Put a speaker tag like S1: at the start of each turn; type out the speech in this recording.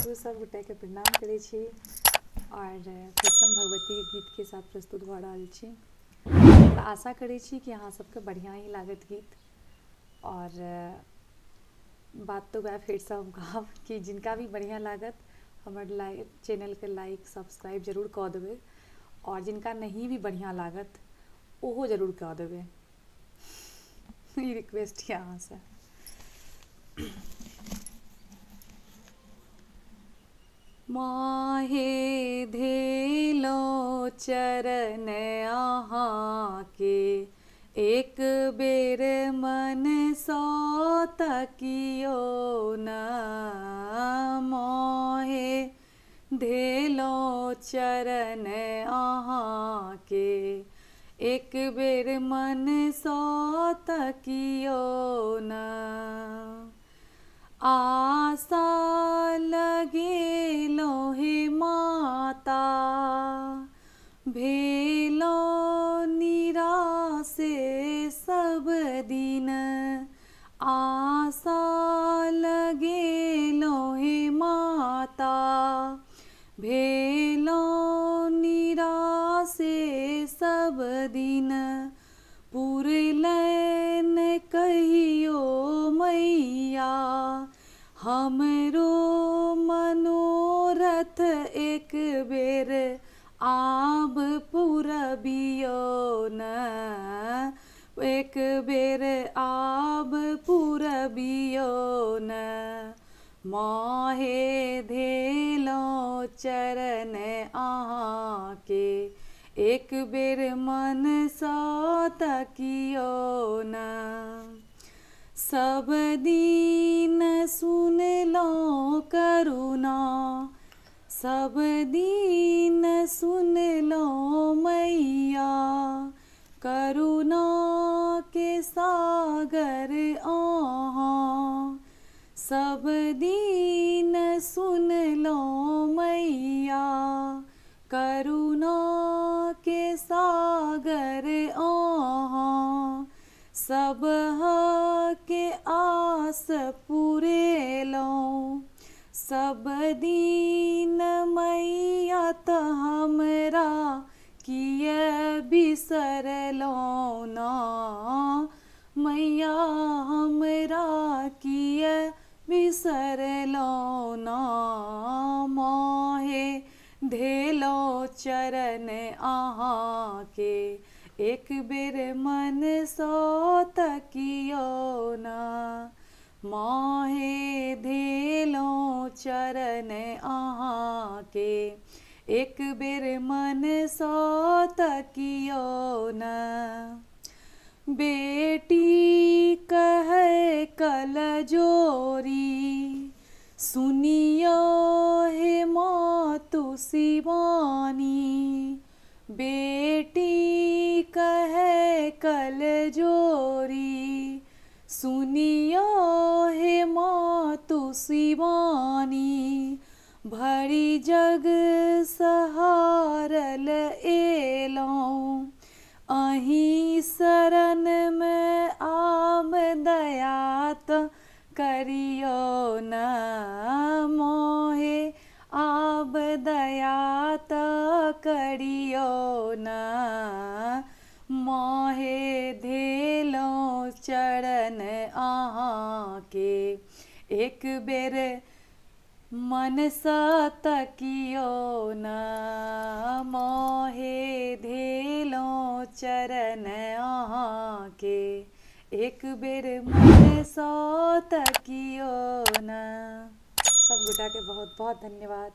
S1: सो सब गोटे के प्रणाम करै छी और कृष्ण भगवती के गीत के साथ प्रस्तुत भ रहल छी। तो आशा करै छी कि अहाँ सबके बढ़िया ही लागत गीत। और बात तो वह फिर से हम कहब कि जिनका भी बढ़िया लागत हमर चैनल के लाइक सब्सक्राइब जरूर कऽ देबै और जिनका नहीं भी बढ़िया लागत ओहो जरूर कऽ देबै। ई रिक्वेस्ट है अहाँ से। माहे धेलो चरण अहाँ के एक बेर मन सौ तकियो न। माहे धेलो चरण अहाँ के एक बेर मन सौ तकियो न। आशा लगेलो हे माता भेलो निराशे सब दिन। आशा लगेलो हे माता भेलो निराशे सब दिन। पुरलैन कहियो मैया हमरो मनोरथ एक बेर आब पुरबियो न। एक बेर आब पुरबियो न। माहे धेलो चरण अहाँ के एक बेर मन सौ तकियो न। सब दिन सुनलो करुणा सब दिन सुनलो मैया करुणा के सागर अहाँ। सब दिन सुनलो मैया करुणा के सागर अहाँ। सब के आस पुरेलो सब दिन मैया त हमरा किए बिसरलो ना। मैया हमरा किए बिसरलो ना। माहे धेलो चरण अहाँ के एक बेर मन सौ तकियो न। माहे धेलो चरण अहाँ के एक बेर मन सौ तकियो न। बेटी कहे कल जोरी सुनियो हे मातु शिवानी। बेटी कहे कल जोरी सुनियो हे मातु शिवानी। भरी जग सहारल एलौं अहीं शरण में आब दयात करियो न। मोहे आब दयात करियो न। माहे धेलो चरण अहाँ के एक बेर मन सा तकियो न। माहे धेलो चरण अहाँ के एक बेर मन सा तकियो न। सब गोटा के बहुत बहुत धन्यवाद।